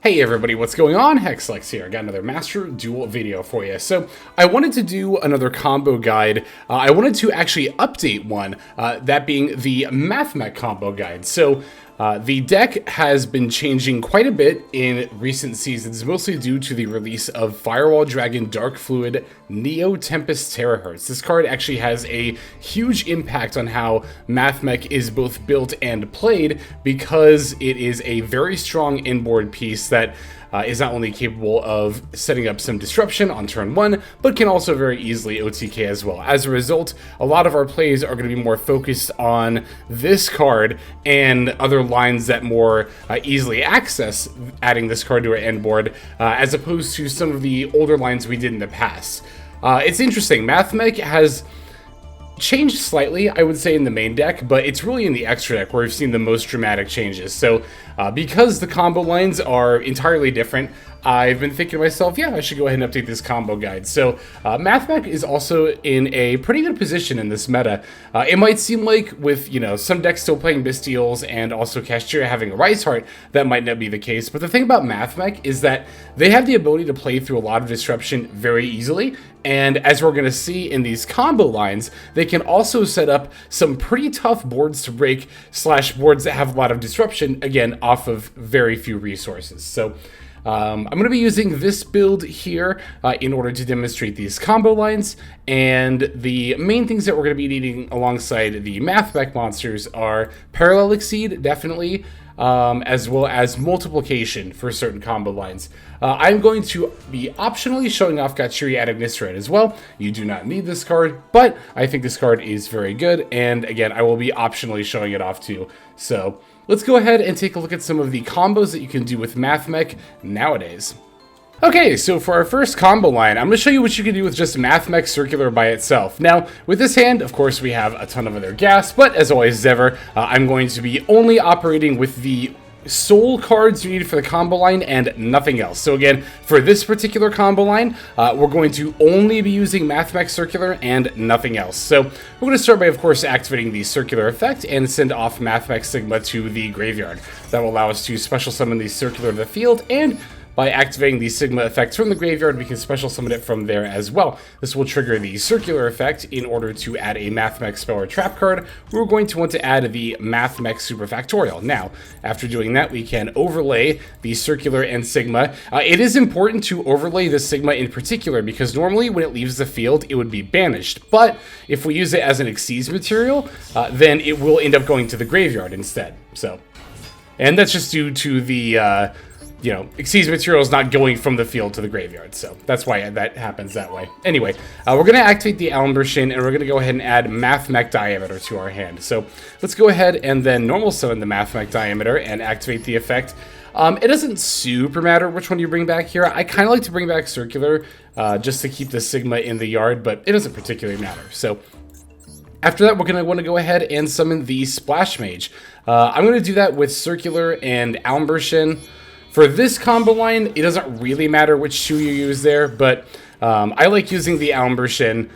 Hey everybody, what's going on? Hexlex here. I got another Master Duel video for you. So I wanted to do another combo guide. I wanted to actually update one, that being the Mathmech combo guide. So the deck has been changing quite a bit in recent seasons, mostly due to the release of Firewall Dragon Dark Fluid Neo Tempest Terahertz. This card actually has a huge impact on how Mathmech is both built and played because it is a very strong inboard piece that is not only capable of setting up some disruption on turn 1, but can also very easily OTK as well. As a result, a lot of our plays are going to be more focused on this card and other lines that more easily access adding this card to our end board, as opposed to some of the older lines we did in the past. It's interesting, Mathmech has changed slightly, I would say, in the main deck, but it's really in the extra deck where we've seen the most dramatic changes. So because the combo lines are entirely different, I've been thinking to myself, yeah, I should go ahead and update this combo guide. So Mathmech is also in a pretty good position in this meta. It might seem like with, some decks still playing Bystials and also Gatchiri having a Rise Heart, that might not be the case. But the thing about Mathmech is that they have the ability to play through a lot of disruption very easily. And as we're going to see in these combo lines, they can also set up some pretty tough boards to break / boards that have a lot of disruption, again, off of very few resources. So I'm going to be using this build here in order to demonstrate these combo lines, and the main things that we're going to be needing alongside the Mathmech monsters are Parallel Exceed, definitely, as well as Multiplication for certain combo lines. I'm going to be optionally showing off Gatchiri Ad Ignitorate as well. You do not need this card, but I think this card is very good, and again, I will be optionally showing it off too. So let's go ahead and take a look at some of the combos that you can do with Mathmech nowadays. Okay, so for our first combo line, I'm going to show you what you can do with just Mathmech Circular by itself. Now, with this hand, of course, we have a ton of other gas, but as always, as ever, I'm going to be only operating with the soul cards you need for the combo line and nothing else. So again, for this particular combo line, we're going to only be using Mathmech Circular and nothing else. So we're going to start by, of course, activating the Circular effect and send off Mathmech Sigma to the graveyard. That will allow us to special summon the Circular to the field, and by activating the Sigma effect from the graveyard, we can special summon it from there as well. This will trigger the Circular effect in order to add a Mathmech spell or trap card. We're going to want to add the Mathmech Superfactorial. Now, after doing that, we can overlay the Circular and Sigma. It is important to overlay the Sigma in particular because normally when it leaves the field, it would be banished. But if we use it as an Exceed material, then it will end up going to the graveyard instead. And that's just due to the Exceed material is not going from the field to the graveyard, so that's why that happens that way. Anyway, we're going to activate the Alembertain, and we're going to go ahead and add Mathmech Diameter to our hand. So let's go ahead and then normal summon the Mathmech Diameter and activate the effect. It doesn't super matter which one you bring back here. I kind of like to bring back Circular just to keep the Sigma in the yard, but it doesn't particularly matter. So after that, we're going to want to go ahead and summon the Splash Mage. I'm going to do that with Circular and Alembertain. For this combo line, it doesn't really matter which two you use there, but I like using the Alembertain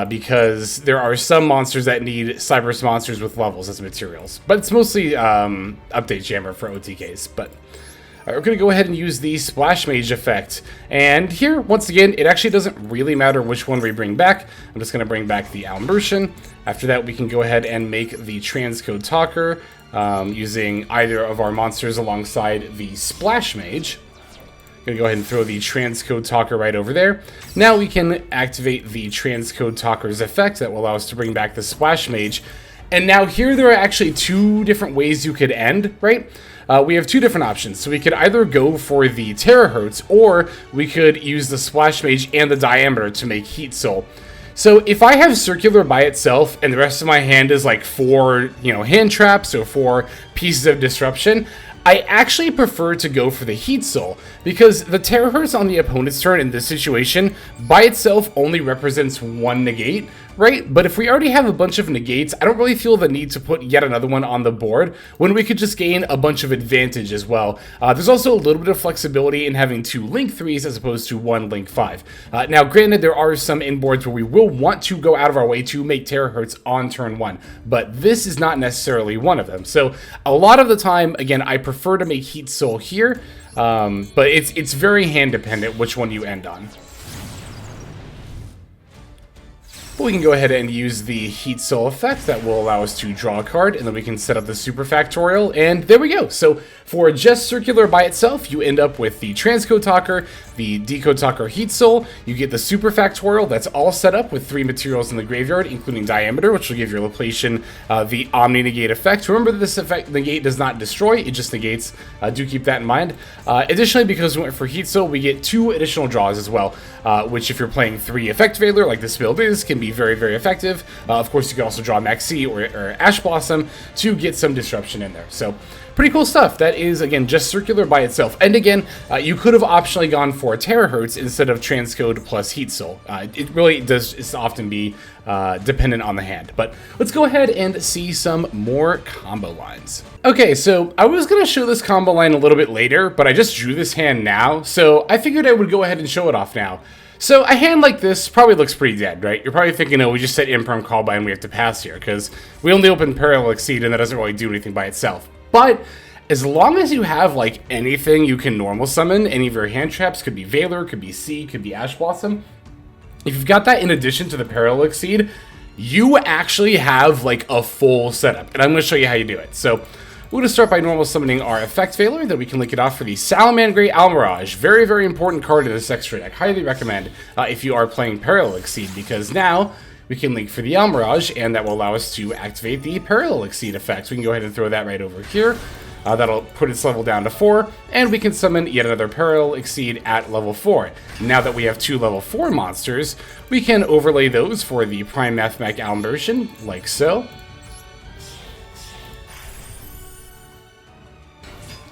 because there are some monsters that need Cyberus monsters with levels as materials. But it's mostly update jammer for OTKs. But we're going to go ahead and use the Splash Mage effect. And here, once again, it actually doesn't really matter which one we bring back. I'm just going to bring back the Alembertain. After that, we can go ahead and make the Transcode Talker using either of our monsters alongside the Splash Mage. I'm going to go ahead and throw the Transcode Talker right over there. Now we can activate the Transcode Talker's effect that will allow us to bring back the Splash Mage. And now here there are actually two different ways you could end, right? We have two different options. So we could either go for the Terahertz, or we could use the Splash Mage and the Diameter to make Heatsoul. So if I have Circular by itself and the rest of my hand is like 4, hand traps or 4 pieces of disruption, I actually prefer to go for the Heatsoul because the Terahertz on the opponent's turn in this situation by itself only represents 1 negate, right? But if we already have a bunch of negates, I don't really feel the need to put yet another one on the board when we could just gain a bunch of advantage as well. There's also a little bit of flexibility in having 2 Link 3s as opposed to 1 Link 5. Now, granted, there are some inboards where we will want to go out of our way to make Terahertz on turn 1, but this is not necessarily one of them. So a lot of the time, again, I prefer to make Heatsoul here. But it's very hand dependent which one you end on. But we can go ahead and use the Heatsoul effect that will allow us to draw a card, and then we can set up the Superfactorial, and there we go. So for just Circular by itself, you end up with the Transcode Talker, the Decode Talker Heatsoul. You get the Superfactorial that's all set up with 3 materials in the graveyard, including Diameter, which will give your Laplacian the Omni-Negate effect. Remember that this effect, Negate, does not destroy, it just negates. Do keep that in mind. Additionally, because we went for Heatsoul, we get 2 additional draws as well, which if you're playing 3 Effect Veiler, like this build is, can be very, very effective. Of course, you can also draw Maxx or Ash Blossom to get some disruption in there. So pretty cool stuff. That is, again, just Circular by itself. And again, you could have optionally gone for Terahertz instead of Transcode plus Heatsoul. It really does often be dependent on the hand. But let's go ahead and see some more combo lines. Okay, so I was going to show this combo line a little bit later, but I just drew this hand now, so I figured I would go ahead and show it off now. So a hand like this probably looks pretty dead, right? You're probably thinking, oh, we just set Imperm Call by and we have to pass here, because we only open Parallel Exceed and that doesn't really do anything by itself. But as long as you have like anything you can normal summon, any of your hand traps, could be Veiler, could be Sea, could be Ash Blossom, if you've got that in addition to the Parallel Exceed, you actually have like a full setup. And I'm going to show you how you do it. So we're going to start by normal summoning our Effect Veiler, then we can link it off for the Salamangreat Almiraj. Very, very important card in this extra deck. Highly recommend if you are playing Parallel Exceed, because now we can link for the Almiraj, and that will allow us to activate the Parallel Exceed effect. We can go ahead and throw that right over here. That'll put its level down to 4, and we can summon yet another Parallel Exceed at level 4. Now that we have 2 level 4 monsters, we can overlay those for the Primathmech Alembertain, like so.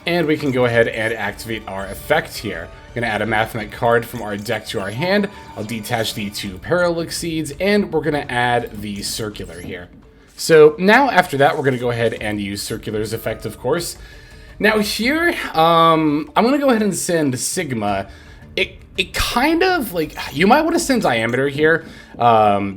And we can go ahead and activate our effect here. Going to add a Mathmech card from our deck to our hand. I'll detach the 2 Parallel Exceeds, and we're going to add the Circular here. So now after that, we're going to go ahead and use Circular's effect, of course. Now here, I'm going to go ahead and send Sigma. It kind of, like, you might want to send Diameter here,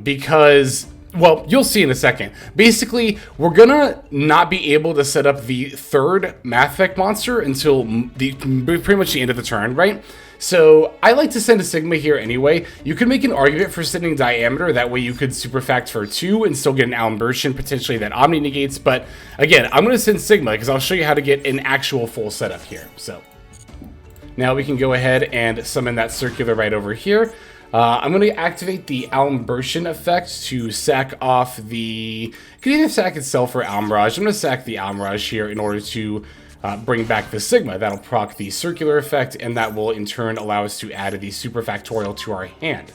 because, well, you'll see in a second. Basically, we're gonna not be able to set up the 3rd Mathmech monster until pretty much the end of the turn, right? So I like to send a Sigma here anyway. You can make an argument for sending Diameter, that way you could Superfact for 2 and still get an Alembertain, potentially that Omni negates, but again, I'm gonna send Sigma because I'll show you how to get an actual full setup here. So now we can go ahead and summon that Circular right over here. I'm going to activate the Alembertain effect to sack off the... You can either sack itself or Almiraj. I'm going to sack the Almiraj here in order to bring back the Sigma. That'll proc the Circular effect, and that will in turn allow us to add the Superfactorial to our hand.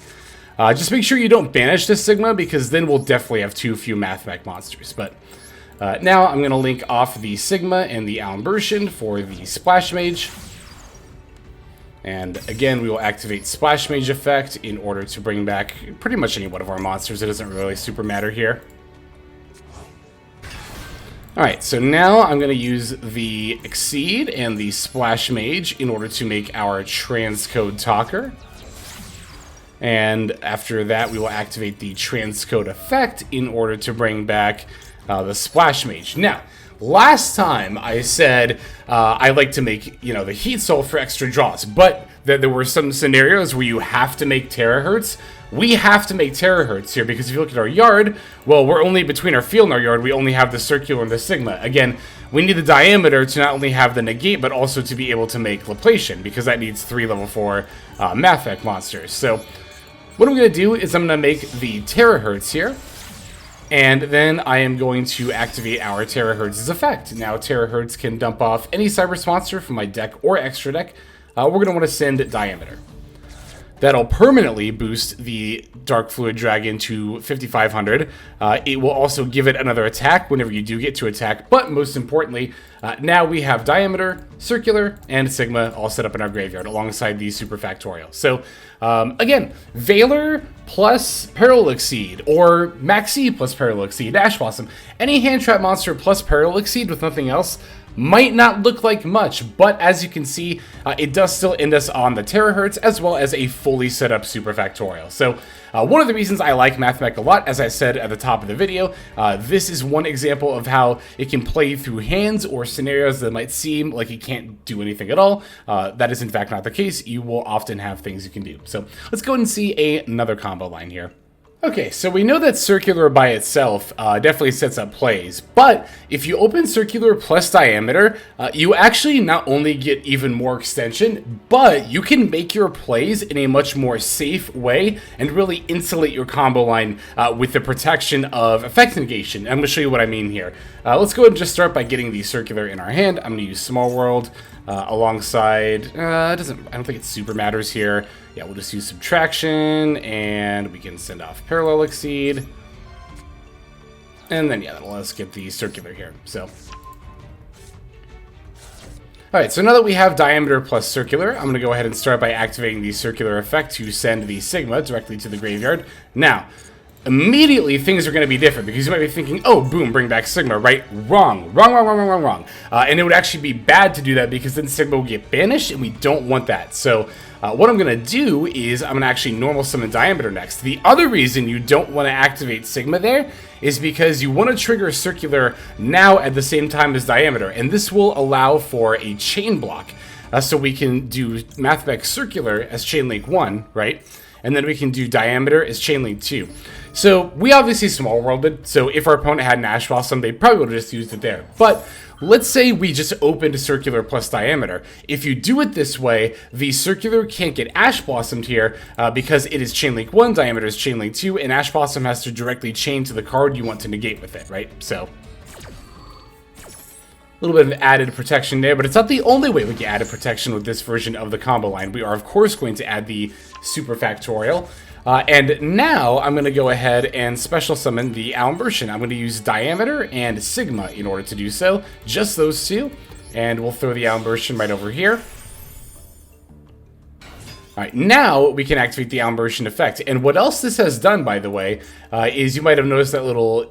Just make sure you don't banish this Sigma, because then we'll definitely have too few Mathmech monsters. But now I'm going to link off the Sigma and the Alembertain for the Splash Mage. And again, we will activate Splash Mage effect in order to bring back pretty much any one of our monsters. It doesn't really super matter here. Alright, so now I'm going to use the Exceed and the Splash Mage in order to make our Transcode Talker. And after that, we will activate the Transcode effect in order to bring back the Splash Mage. Now, last time I said I like to make, the Heatsoul for extra draws, but there were some scenarios where you have to make Terahertz. We have to make Terahertz here, because if you look at our yard, well, we're only between our field and our yard, we only have the Circular and the Sigma. Again, we need the Diameter to not only have the negate, but also to be able to make Laplacian, because that needs 3 level 4 Mathmech monsters. So what I'm going to do is I'm going to make the Terahertz here. And then I am going to activate our Terahertz's effect. Now, Terahertz can dump off any Cyberse monster from my deck or extra deck. We're going to want to send Diameter. That'll permanently boost the Dark Fluid Dragon to 5,500. It will also give it another attack whenever you do get to attack. But most importantly, now we have Diameter, Circular, and Sigma all set up in our graveyard alongside the Superfactorial. So again, Veiler plus Parallel Exceed, or Maxx plus Parallel Exceed, Ash Blossom, any hand trap monster plus Parallel Exceed with nothing else. might not look like much, but as you can see, it does still end us on the terahertz as well as a fully set up superfactorial. So one of the reasons I like Mathmech a lot, as I said at the top of the video, this is one example of how it can play through hands or scenarios that might seem like it can't do anything at all. That is in fact not the case. You will often have things you can do. So let's go ahead and see another combo line here. Okay, so we know that Circular by itself definitely sets up plays, but if you open Circular plus Diameter, you actually not only get even more extension, but you can make your plays in a much more safe way and really insulate your combo line with the protection of effect negation. I'm going to show you what I mean here. Let's go ahead and just start by getting the Circular in our hand. I'm going to use Small World alongside, I don't think it super matters here. Yeah, we'll just use Subtraction, and we can send off Parallel Exceed. And then, yeah, that'll let us get the Circular here, so. Alright, so now that we have Diameter plus Circular, I'm going to go ahead and start by activating the Circular effect to send the Sigma directly to the graveyard. Now, immediately things are going to be different because you might be thinking, oh, boom, bring back Sigma, right? Wrong. And it would actually be bad to do that because then Sigma will get banished and we don't want that. So what I'm going to do is I'm going to actually normal summon Diameter next. The other reason you don't want to activate Sigma there is because you want to trigger Circular now at the same time as Diameter, and this will allow for a chain block. So we can do Mathmech Circular as chain link 1, right? And then we can do Diameter as chain link 2. So we obviously small worlded, so if our opponent had an Ash Blossom, they probably would have just used it there. But let's say we just opened Circular plus Diameter. If you do it this way, the Circular can't get Ash Blossomed here because it is chain link 1, Diameter is chain link 2, and Ash Blossom has to directly chain to the card you want to negate with it, right? So a little bit of added protection there, but it's not the only way we get added protection with this version of the combo line. We are, of course, going to add the Superfactorial. And now I'm going to go ahead and special summon the Alembertain. I'm going to use Diameter and Sigma in order to do so. Just those two. And we'll throw the Alembertain right over here. Alright, now we can activate the Alembertain effect. And what else this has done, by the way, is you might have noticed that little,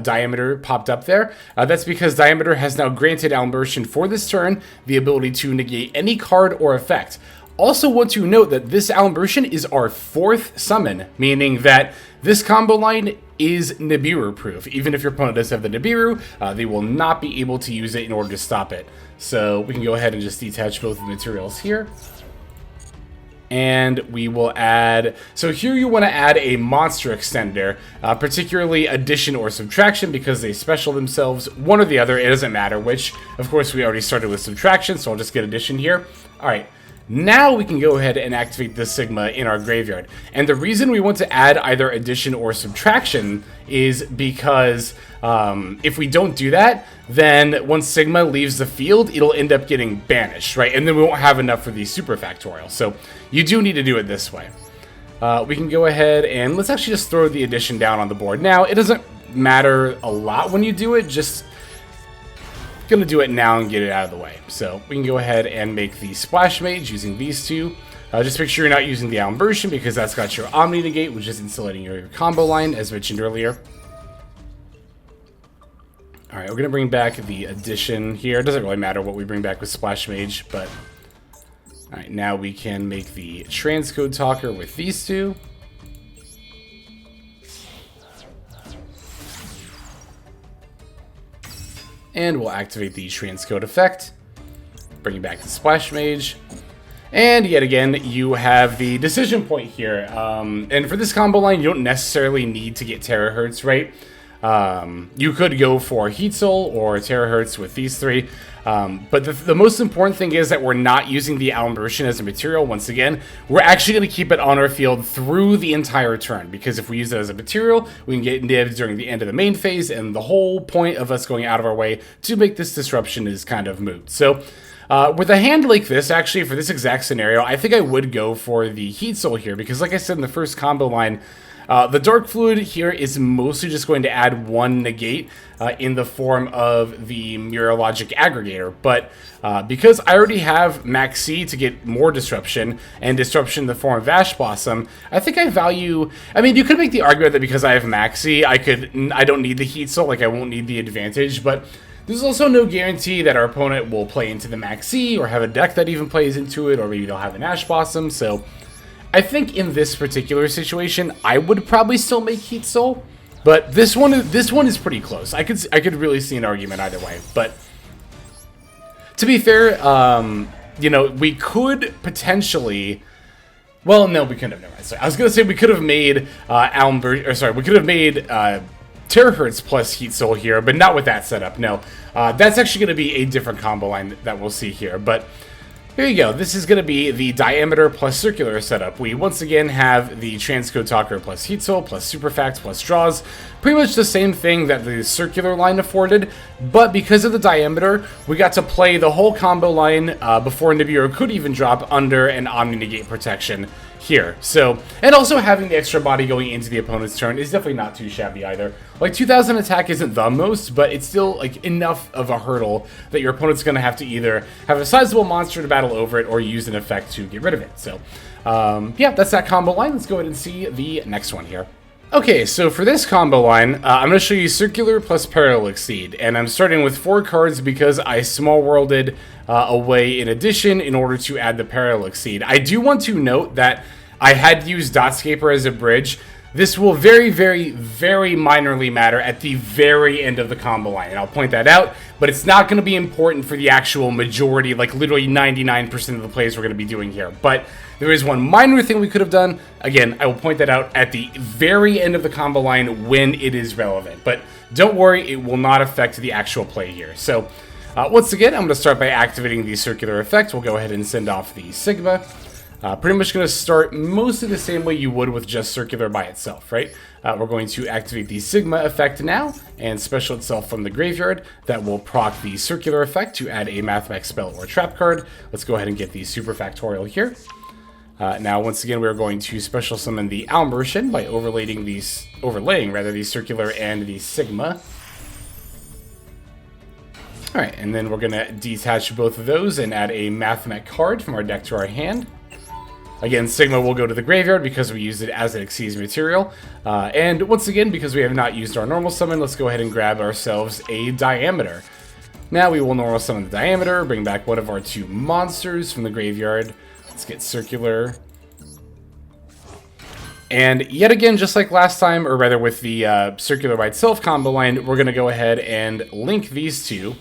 Diameter popped up there. That's because Diameter has now granted Alembertain for this turn the ability to negate any card or effect. Also want to note that this Alembertain is our 4th summon, meaning that this combo line is Nibiru proof. Even if your opponent does have the Nibiru, they will not be able to use it in order to stop it. So we can go ahead and just detach both the materials here. And we will add, so here you want to add a monster extender, particularly Addition or Subtraction, because they special themselves, one or the other, it doesn't matter which. Of course, we already started with Subtraction, so I'll just get Addition here. Alright, now we can go ahead and activate this Sigma in our graveyard. And the reason we want to add either Addition or Subtraction is because if we don't do that, then once Sigma leaves the field, it'll end up getting banished, right? And then we won't have enough for the Superfactorial. So you do need to do it this way. We can go ahead and let's actually just throw the Addition down on the board. Now, it doesn't matter a lot when you do it, just gonna do it now and get it out of the way. So we can go ahead and make the Splash Mage using these two. Just make sure you're not using the Alembertain because that's got your Omni Negate, which is insulating your combo line, as mentioned earlier. Alright, we're going to bring back the Addition here. It doesn't really matter what we bring back with Splash Mage, but... Alright, now we can make the Transcode Talker with these two. And we'll activate the Transcode effect. Bring back the Splash Mage. And yet again, you have the decision point here. And for this combo line, you don't necessarily need to get Terahertz, right? You could go for Heatsoul or Terahertz with these three. But the most important thing is that we're not using the Alembertain as a material. Once again, we're actually going to keep it on our field through the entire turn. Because if we use it as a material, we can get nibs during the end of the main phase. And the whole point of us going out of our way to make this disruption is kind of moot. So... with a hand like this, actually, for this exact scenario, I think I would go for the Heatsoul here, because like I said in the first combo line, the Dark Fluid here is mostly just going to add one negate in the form of the Mereologic Aggregator, but because I already have Maxx to get more disruption, and disruption in the form of Ash Blossom, I think I value... I mean, you could make the argument that because I have Maxx, I don't need the Heatsoul, like I won't need the advantage, but... there's also no guarantee that our opponent will play into the Maxx or have a deck that even plays into it, or maybe they'll have an Ash Blossom. So I think in this particular situation, I would probably still make Heatsoul, but this one is pretty close. I could really see an argument either way. But to be fair, you know, we could potentially. Well, no, we couldn't have. Never mind. Sorry. I was gonna say we could have made we could have made Terahertz plus Heatsoul here, but not with that setup. No, that's actually going to be a different combo line that we'll see here. But here you go. This is going to be the Diameter plus Circular setup. We once again have the Transcode Talker plus Heatsoul plus Superfact plus Draws. Pretty much the same thing that the Circular line afforded, but because of the Diameter, we got to play the whole combo line before Nibiru could even drop under an Omni Negate protection here. So, and also having the extra body going into the opponent's turn is definitely not too shabby either. Like 2000 attack isn't the most, but it's still like enough of a hurdle that your opponent's going to have to either have a sizable monster to battle over it or use an effect to get rid of it. So, yeah, that's that combo line. Let's go ahead and see the next one here. Okay, so for this combo line, I'm going to show you Circular plus Parallel Exceed, and I'm starting with 4 cards because I small-worlded away in Addition in order to add the Parallel Exceed. I do want to note that I had used Dotscaper as a bridge. This will very, very, very minorly matter at the very end of the combo line, and I'll point that out, but it's not going to be important for the actual majority, like literally 99% of the plays we're going to be doing here. But there is one minor thing we could have done. Again, I will point that out at the very end of the combo line when it is relevant, but don't worry, it will not affect the actual play here. So, once again, I'm going to start by activating the Circular effect. We'll go ahead and send off the Sigma. Pretty much going to start mostly the same way you would with just Circular by itself, right? We're going to activate the Sigma effect now and special itself from the graveyard. That will proc the Circular effect to add a Mathmech spell or trap card. Let's go ahead and get the Superfactorial here. Now, once again, we're going to special summon the Alembertain by overlaying the Circular and the Sigma. Alright, and then we're going to detach both of those and add a Mathmech card from our deck to our hand. Again, Sigma will go to the graveyard because we used it as an Exceeds material. And once again, because we have not used our normal summon, let's go ahead and grab ourselves a Diameter. Now we will normal summon the Diameter, bring back one of our 2 monsters from the graveyard. Let's get Circular. And yet again, just like last time, or rather with the Circular by itself combo line, we're going to go ahead and link these 2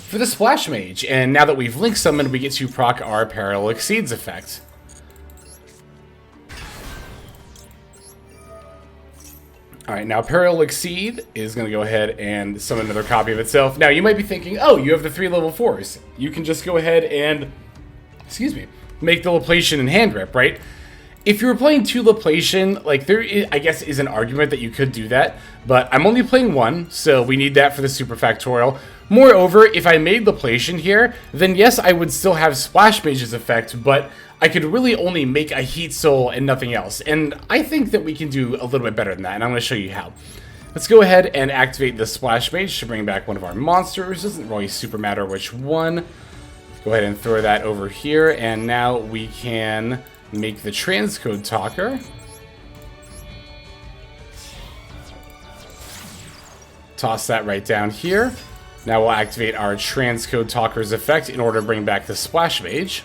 for the Splash Mage. And now that we've link summoned, we get to proc our Parallel Exceeds effect. Alright, now Parallel Exceed is going to go ahead and summon another copy of itself. Now, you might be thinking, oh, you have the 3 level 4s. You can just go ahead and, make the Laplacian and hand rip, right? If you were playing 2 Laplacian, like, there is, I guess, is an argument that you could do that, but I'm only playing 1, so we need that for the Superfactorial. Moreover, if I made Laplacian here, then yes, I would still have Splash Mage's effect, but I could really only make a Heatsoul and nothing else. And I think that we can do a little bit better than that, and I'm going to show you how. Let's go ahead and activate the Splash Mage to bring back one of our monsters. Doesn't really super matter which one. Go ahead and throw that over here, and now we can make the Transcode Talker. Toss that right down here. Now we'll activate our Transcode Talker's effect in order to bring back the Splash Mage.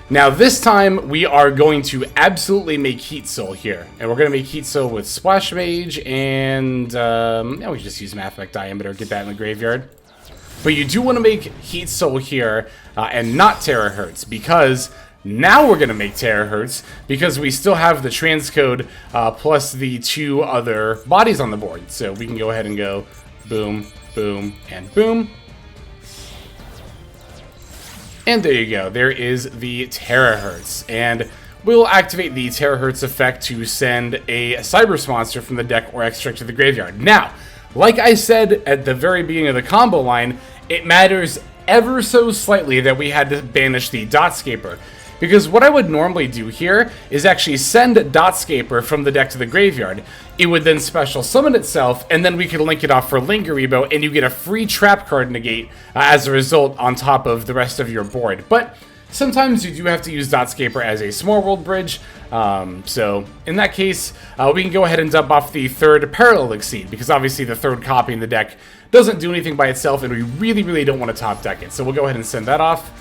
Now this time we are going to absolutely make Heatsoul here. And we're going to make Heatsoul with Splash Mage and yeah, we can just use Mathmech Diameter, get that in the graveyard. But you do want to make Heatsoul here and not Terahertz, because now we're going to make Terahertz because we still have the Transcode plus the 2 other bodies on the board. So we can go ahead and go boom, boom, and boom. And there you go. There is the Terahertz. And we'll activate the Terahertz effect to send a Cyberse monster from the deck or extract to the graveyard. Now, like I said at the very beginning of the combo line, it matters ever so slightly that we had to banish the Dotscaper. Because what I would normally do here is actually send Dotscaper from the deck to the graveyard. It would then special summon itself, and then we could link it off for Linguriboh, and you get a free trap card negate as a result on top of the rest of your board. But sometimes you do have to use Dotscaper as a small world bridge. So in that case, we can go ahead and dump off the 3rd Parallel Exceed, because obviously the 3rd copy in the deck doesn't do anything by itself, and we really, really don't want to top deck it. So we'll go ahead and send that off.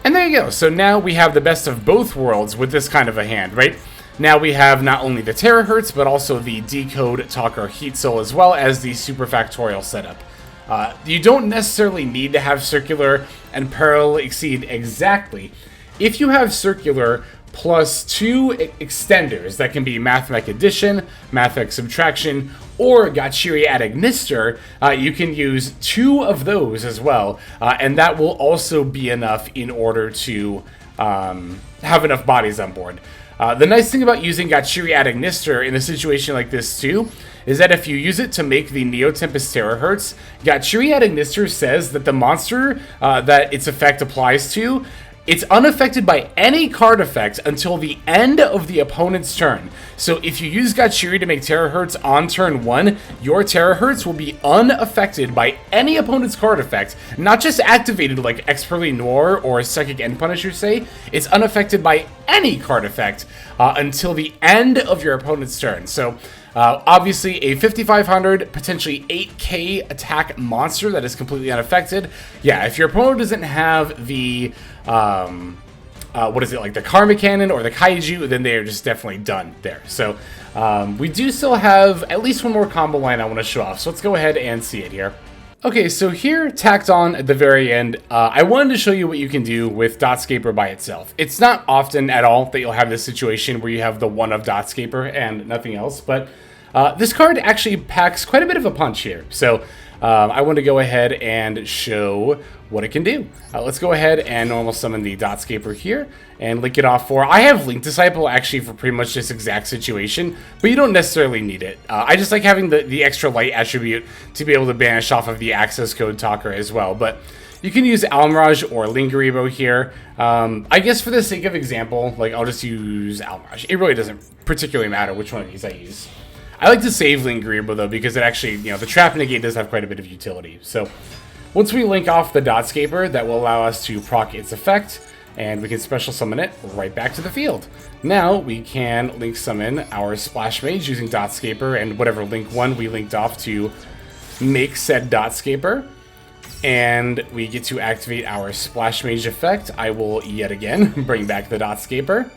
And there you go. So now we have the best of both worlds with this kind of a hand, right? Now we have not only the Terahertz, but also the Decode Talker Heatsoul, as well as the Superfactorial setup. You don't necessarily need to have Circular and Parallel exceed exactly. If you have Circular plus 2 extenders, that can be Mathmech Addition, Mathmech Subtraction, or Gatchiri Addition, you can use 2 of those as well, and that will also be enough in order to have enough bodies on board. The nice thing about using Gatchiri Addition in a situation like this too, is that if you use it to make the Neo Tempest Terahertz, Gatchiri Addition says that the monster that its effect applies to, it's unaffected by any card effect until the end of the opponent's turn. So if you use Gatchiri to make Terahertz on turn 1, your Terahertz will be unaffected by any opponent's card effect, not just activated like Expertly Noir or Psychic End Punisher say, it's unaffected by any card effect until the end of your opponent's turn. So obviously a 5500, potentially 8k attack monster that is completely unaffected. Yeah, if your opponent doesn't have the what is it, like the Karma Cannon or the Kaiju, then they are just definitely done there. So we do still have at least one more combo line I want to show off, so let's go ahead and see it here. Okay, so here, tacked on at the very end, I wanted to show you what you can do with Dotscaper by itself. It's not often at all that you'll have this situation where you have the one of Dotscaper and nothing else, but this card actually packs quite a bit of a punch here. So I want to go ahead and show what it can do. Let's go ahead and normal summon the Dotscaper here and link it off for... I have Link Disciple actually for pretty much this exact situation, but you don't necessarily need it. I just like having the extra light attribute to be able to banish off of the Accesscode Talker as well, but you can use Almiraj or Linguriboh here. I guess for the sake of example, like I'll just use Almiraj. It really doesn't particularly matter which one of these I use. I like to save Linguriboh though, because it actually, you know, the Trap Negate does have quite a bit of utility. So once we link off the Dotscaper, that will allow us to proc its effect, and we can special summon it right back to the field. Now we can link summon our Splash Mage using Dotscaper and whatever link one we linked off to make said Dotscaper. And we get to activate our Splash Mage effect. I will yet again bring back the Dotscaper.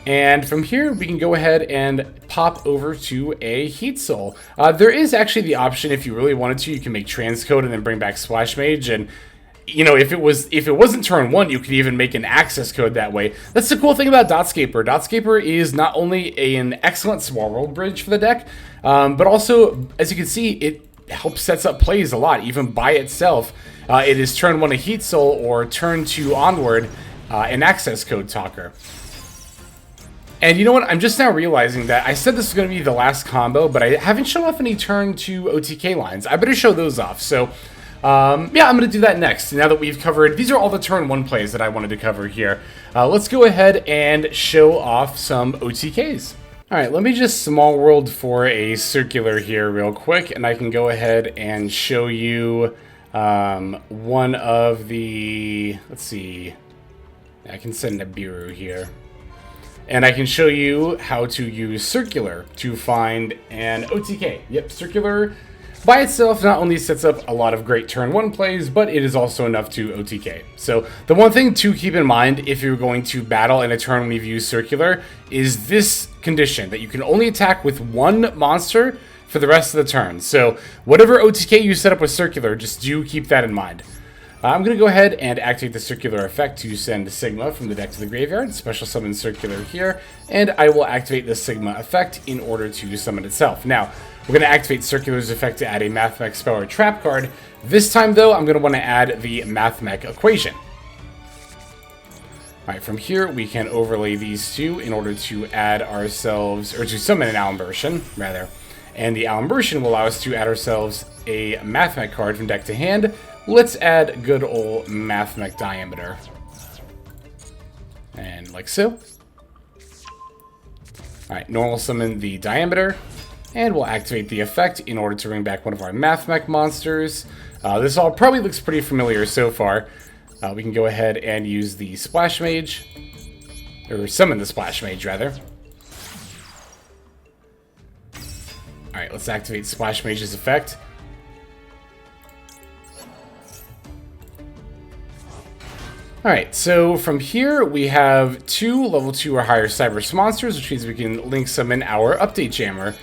And from here, we can go ahead and pop over to a Heatsoul. There is actually the option, if you really wanted to, you can make Transcode and then bring back Splash Mage. And, you know, if it wasn't turn 1, you could even make an Accesscode that way. That's the cool thing about Dotscaper. Dotscaper is not only an excellent small world bridge for the deck, but also, as you can see, it helps sets up plays a lot, even by itself. It is turn 1 a Heatsoul or turn 2 onward an Accesscode Talker. And you know what? I'm just now realizing that I said this was going to be the last combo, but I haven't shown off any turn 2 OTK lines. I better show those off. So, yeah, I'm going to do that next. Now that we've covered... These are all the turn 1 plays that I wanted to cover here. Let's go ahead and show off some OTKs. Alright, let me just small world for a circular here real quick, and I can go ahead and show you one of the... Let's see... I can send Nibiru here. And I can show you how to use Circular to find an OTK. Yep, Circular by itself not only sets up a lot of great turn 1 plays, but it is also enough to OTK. So the one thing to keep in mind if you're going to battle in a turn when you've used Circular is this condition, that you can only attack with one monster for the rest of the turn. So whatever OTK you set up with Circular, just do keep that in mind. I'm going to go ahead and activate the Circular effect to send Sigma from the deck to the graveyard, special summon Circular here, and I will activate the Sigma effect in order to summon itself. Now, we're going to activate Circular's effect to add a Mathmech spell or trap card. This time, though, I'm going to want to add the Mathmech Equation. Alright, from here, we can overlay these two in order to add ourselves, or to summon an Alembertain, rather. And the Alembertain will allow us to add ourselves a Mathmech card from deck to hand. Let's add good old Mathmech Diameter. And like so. Alright, normal summon the Diameter. And we'll activate the effect in order to bring back one of our Mathmech monsters. This all probably looks pretty familiar so far. We can go ahead and use the Splash Mage. Or summon the Splash Mage, rather. Alright, let's activate Splash Mage's effect. Alright, so from here we have 2 level 2 or higher Cyberse monsters, which means we can link summon our Update Jammer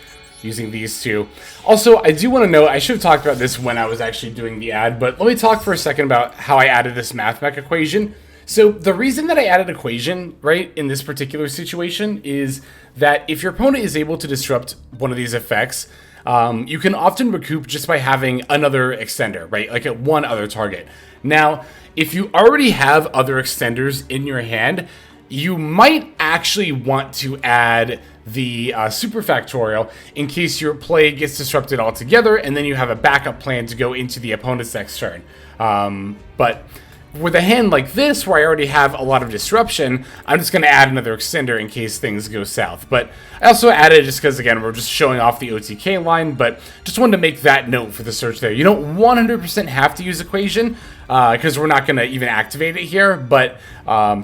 using these 2. Also, I do want to note, I should have talked about this when I was actually doing the ad, but let me talk for a second about how I added this Mathmech equation. So the reason that I added equation, right, in this particular situation is that if your opponent is able to disrupt one of these effects, you can often recoup just by having another extender, right, like at one other target. Now, if you already have other extenders in your hand, you might actually want to add the Superfactorial in case your play gets disrupted altogether, and then you have a backup plan to go into the opponent's next turn. But with a hand like this, where I already have a lot of disruption, I'm just going to add another extender in case things go south. But I also added just because, again, we're just showing off the OTK line, but just wanted to make that note for the search there. You don't 100% have to use equation, because we're not going to even activate it here, but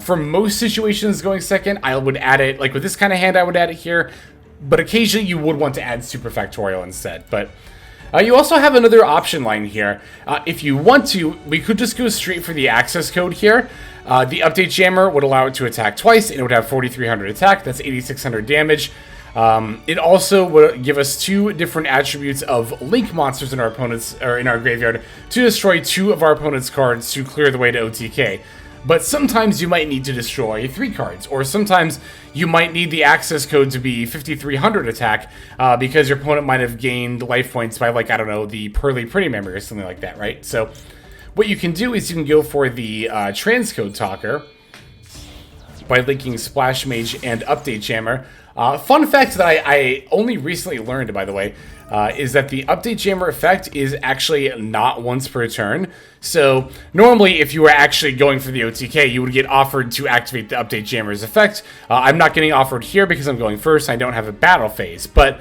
for most situations going second, I would add it, like with this kind of hand, I would add it here, but occasionally you would want to add Superfactorial instead. But you also have another option line here. If you want to, we could just go straight for the access code here. The Update Jammer would allow it to attack twice, and it would have 4,300 attack. That's 8,600 damage. It also would give us 2 different attributes of link monsters in our opponent's, or in our graveyard, to destroy 2 of our opponent's cards to clear the way to OTK. But sometimes you might need to destroy 3 cards, or sometimes you might need the access code to be 5,300 attack, because your opponent might have gained life points by, like, I don't know, the Pearly Pretty Memory or something like that, right? So what you can do is you can go for the Transcode Talker by linking Splash Mage and Update Jammer. Fun fact that I only recently learned, by the way, is that the Update Jammer effect is actually not once per turn. So normally, if you were actually going for the OTK, you would get offered to activate the Update Jammer's effect. I'm not getting offered here because I'm going first. I don't have a battle phase, but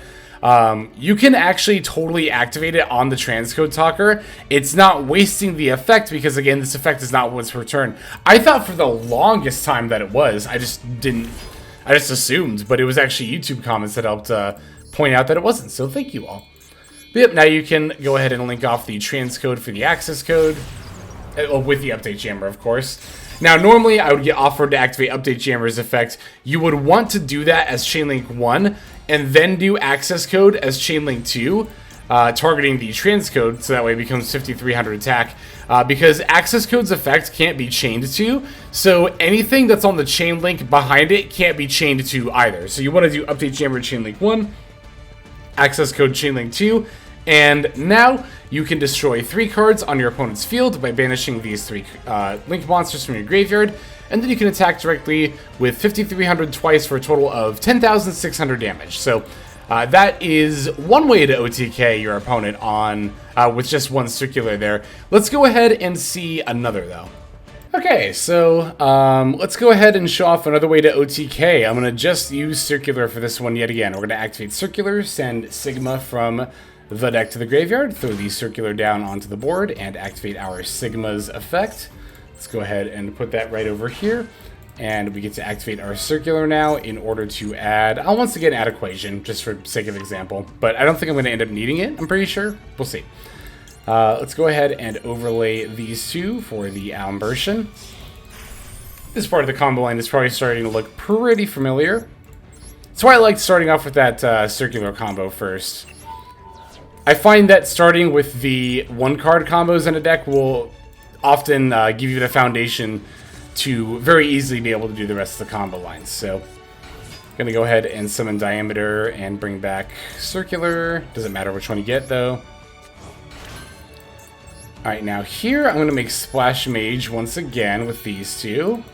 you can actually totally activate it on the Transcode Talker. It's not wasting the effect because, again, this effect is not once per turn. I thought for the longest time that it was. I just assumed, but it was actually YouTube comments that helped point out that it wasn't, so thank you all. But yep, now you can go ahead and link off the transcode for the access code, with the Update Jammer, of course. Now, normally I would get offered to activate Update Jammer's effect. You would want to do that as Chainlink 1, and then do access code as Chainlink 2, targeting the transcode, so that way it becomes 5,300 attack. Because access code's effect can't be chained to, so anything that's on the chain link behind it can't be chained to either. So you want to do Update Jammer Chainlink 1, access code Chainlink 2, and now you can destroy 3 cards on your opponent's field by banishing these 3 link monsters from your graveyard, and then you can attack directly with 5,300 twice for a total of 10,600 damage. So that is one way to OTK your opponent on with just one circular there. Let's go ahead and see another, though. Okay, so let's go ahead and show off another way to OTK. I'm going to just use Circular for this one yet again. We're going to activate Circular, send Sigma from the deck to the graveyard, throw the Circular down onto the board, and activate our Sigma's effect. Let's go ahead and put that right over here. And we get to activate our Circular now in order to add, I'll once again add Equation, just for sake of example. But I don't think I'm going to end up needing it, I'm pretty sure. We'll see. Let's go ahead and overlay these 2 for the Alembertain. This part of the combo line is probably starting to look pretty familiar. That's why I like starting off with that Circular combo first. I find that starting with the 1-card combos in a deck will often give you the foundation to very easily be able to do the rest of the combo lines. So I'm going to go ahead and summon Diameter and bring back Circular. Doesn't matter which one you get, though. Alright, now here I'm going to make Splash Mage once again with these 2.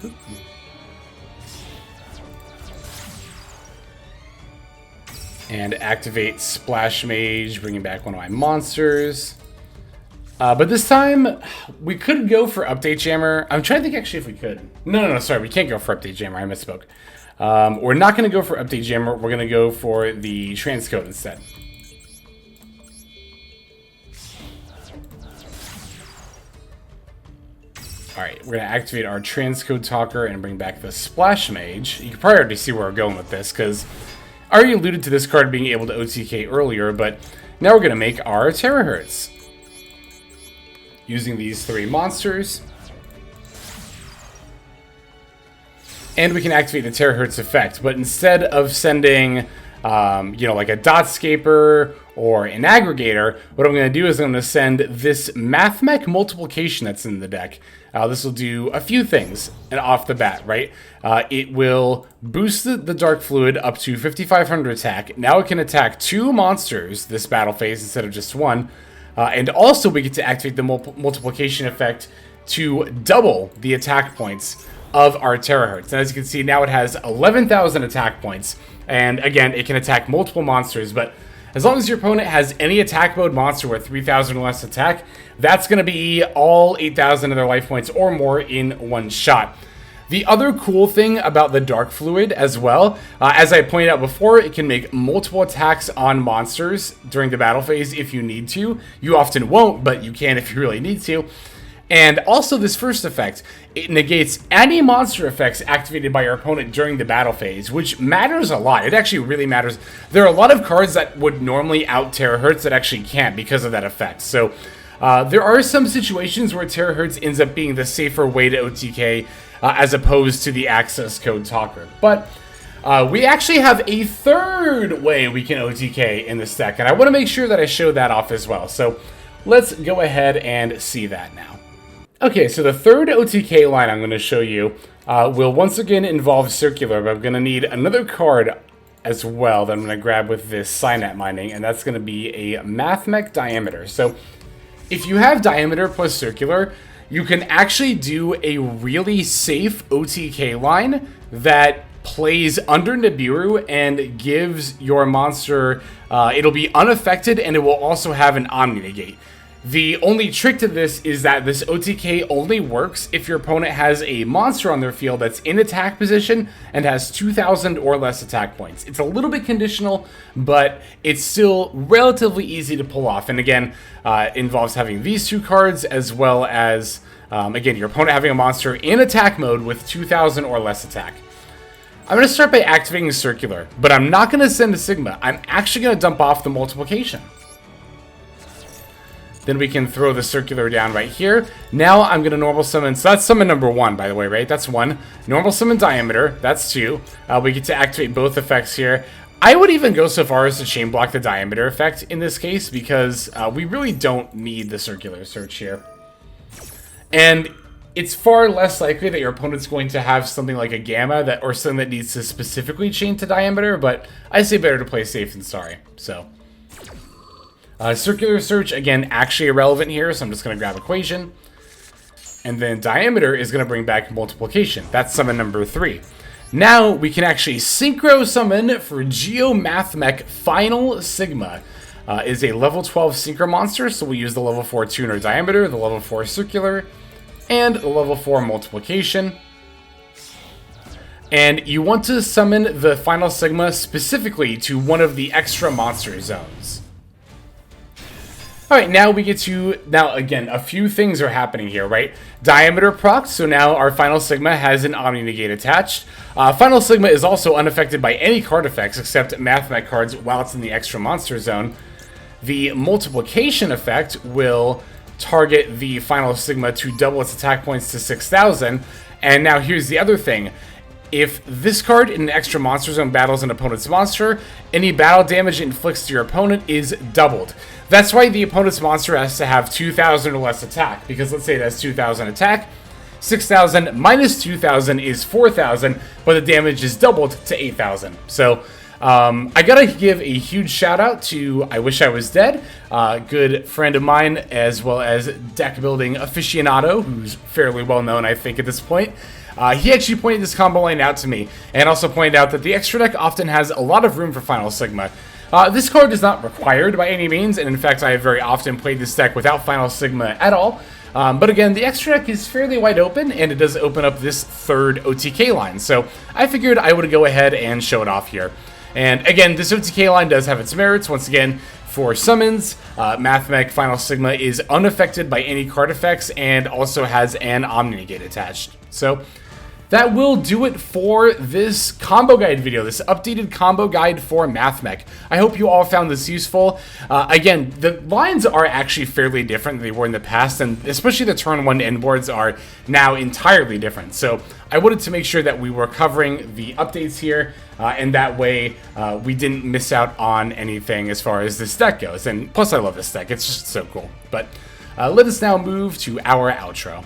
And activate Splash Mage, bringing back one of my monsters. But this time, we could go for Update Jammer. I'm trying to think actually if we could. No, sorry, we can't go for Update Jammer. I misspoke. We're not going to go for Update Jammer. We're going to go for the Transcode instead. Alright, we're going to activate our Transcode Talker and bring back the Splash Mage. You can probably already see where we're going with this, because I already alluded to this card being able to OTK earlier, but now we're going to make our Terahertz. Using these 3 monsters. And we can activate the Terahertz effect, but instead of sending, you know, like a Dotscaper or an Aggregator, what I'm going to do is I'm going to send this Mathmech multiplication that's in the deck. This will do a few things and off the bat, right? It will boost the Dark Fluid up to 5,500 attack. Now it can attack 2 monsters this battle phase instead of just 1. And also we get to activate the multiplication effect to double the attack points of our Terahertz. And as you can see, now it has 11,000 attack points. And again, it can attack multiple monsters, but as long as your opponent has any attack mode monster with 3,000 or less attack, that's going to be all 8,000 of their life points or more in one shot. The other cool thing about the Dark Fluid as well, as I pointed out before, it can make multiple attacks on monsters during the battle phase if you need to. You often won't, but you can if you really need to. And also this first effect, it negates any monster effects activated by your opponent during the battle phase, which matters a lot. It actually really matters. There are a lot of cards that would normally out Terahertz that actually can't because of that effect. So there are some situations where Terahertz ends up being the safer way to OTK as opposed to the Accesscode Talker. But we actually have a third way we can OTK in this deck, and I want to make sure that I show that off as well. So let's go ahead and see that now. Okay, so the third OTK line I'm going to show you will once again involve Circular, but I'm going to need another card as well that I'm going to grab with this Cynet Mining, and that's going to be a Mathmech Diameter. So if you have Diameter plus Circular, you can actually do a really safe OTK line that plays under Nibiru and gives your monster, it'll be unaffected, and it will also have an Omni Negate. The only trick to this is that this OTK only works if your opponent has a monster on their field that's in attack position and has 2,000 or less attack points. It's a little bit conditional, but it's still relatively easy to pull off. And again, involves having these 2 cards as well as, again, your opponent having a monster in attack mode with 2,000 or less attack. I'm going to start by activating Circular, but I'm not going to send a Sigma. I'm actually going to dump off the multiplication. Then we can throw the Circular down right here. Now I'm going to normal summon. So that's summon number 1, by the way, right? That's 1. Normal summon Diameter. That's 2. We get to activate both effects here. I would even go so far as to chain block the Diameter effect in this case because we really don't need the Circular search here. And it's far less likely that your opponent's going to have something like a Gamma that or something that needs to specifically chain to Diameter, but I say better to play safe than sorry. So Circular Search, again, actually irrelevant here, so I'm just going to grab Equation. And then Diameter is going to bring back Multiplication. That's summon number 3. Now we can actually Synchro Summon for Geomathmech Final Sigma. Is a level 12 Synchro monster, so we'll use the level 4 Tuner Diameter, the level 4 Circular, and the level 4 Multiplication. And you want to summon the Final Sigma specifically to one of the extra monster zones. Alright, now we get to, now again, a few things are happening here, right? Diameter proc, so now our Final Sigma has an Omni Negate attached. Final Sigma is also unaffected by any card effects except Mathmech cards while it's in the extra monster zone. The Multiplication effect will target the Final Sigma to double its attack points to 6,000. And now here's the other thing. If this card in an extra monster zone battles an opponent's monster, any battle damage it inflicts to your opponent is doubled. That's why the opponent's monster has to have 2,000 or less attack, because let's say it has 2,000 attack, 6,000 minus 2,000 is 4,000, but the damage is doubled to 8,000. So I gotta give a huge shout out to I Wish I Was Dead, good friend of mine, as well as deck building aficionado, who's fairly well known, I think, at this point. He actually pointed this combo line out to me, and also pointed out that the extra deck often has a lot of room for Final Sigma. This card is not required by any means, and in fact I have very often played this deck without Final Sigma at all. But again, the extra deck is fairly wide open, and it does open up this third OTK line, so I figured I would go ahead and show it off here. And again, this OTK line does have its merits. Once again, for summons, Mathmech Final Sigma is unaffected by any card effects, and also has an Omni Negate attached. So that will do it for this combo guide video, this updated combo guide for Mathmech. I hope you all found this useful. Again, the lines are actually fairly different than they were in the past, and especially the turn 1 end boards are now entirely different. So I wanted to make sure that we were covering the updates here, and that way we didn't miss out on anything as far as this deck goes. And plus, I love this deck. It's just so cool. But let us now move to our outro.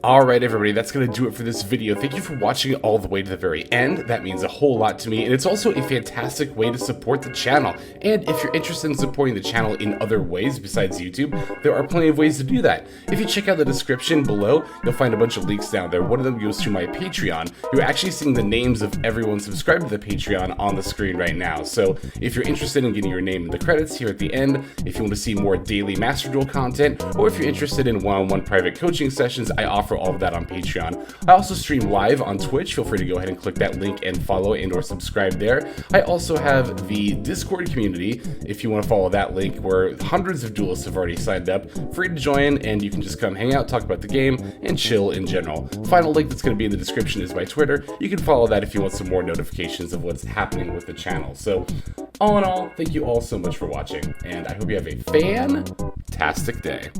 Alright everybody, that's going to do it for this video. Thank you for watching it all the way to the very end. That means a whole lot to me, and it's also a fantastic way to support the channel. And if you're interested in supporting the channel in other ways besides YouTube, there are plenty of ways to do that. If you check out the description below, you'll find a bunch of links down there. One of them goes to my Patreon. You're actually seeing the names of everyone subscribed to the Patreon on the screen right now. So if you're interested in getting your name in the credits here at the end, if you want to see more daily Master Duel content, or if you're interested in one-on-one private coaching sessions, I offer all of that on Patreon. I also stream live on Twitch. Feel free to go ahead and click that link and follow and or subscribe there. I also have the Discord community, if you want to follow that link, where hundreds of duelists have already signed up. Free to join, and you can just come hang out, talk about the game, and chill in general. Final link that's going to be in the description is my Twitter. You can follow that if you want some more notifications of what's happening with the channel. So, all in all, thank you all so much for watching, and I hope you have a fantastic day.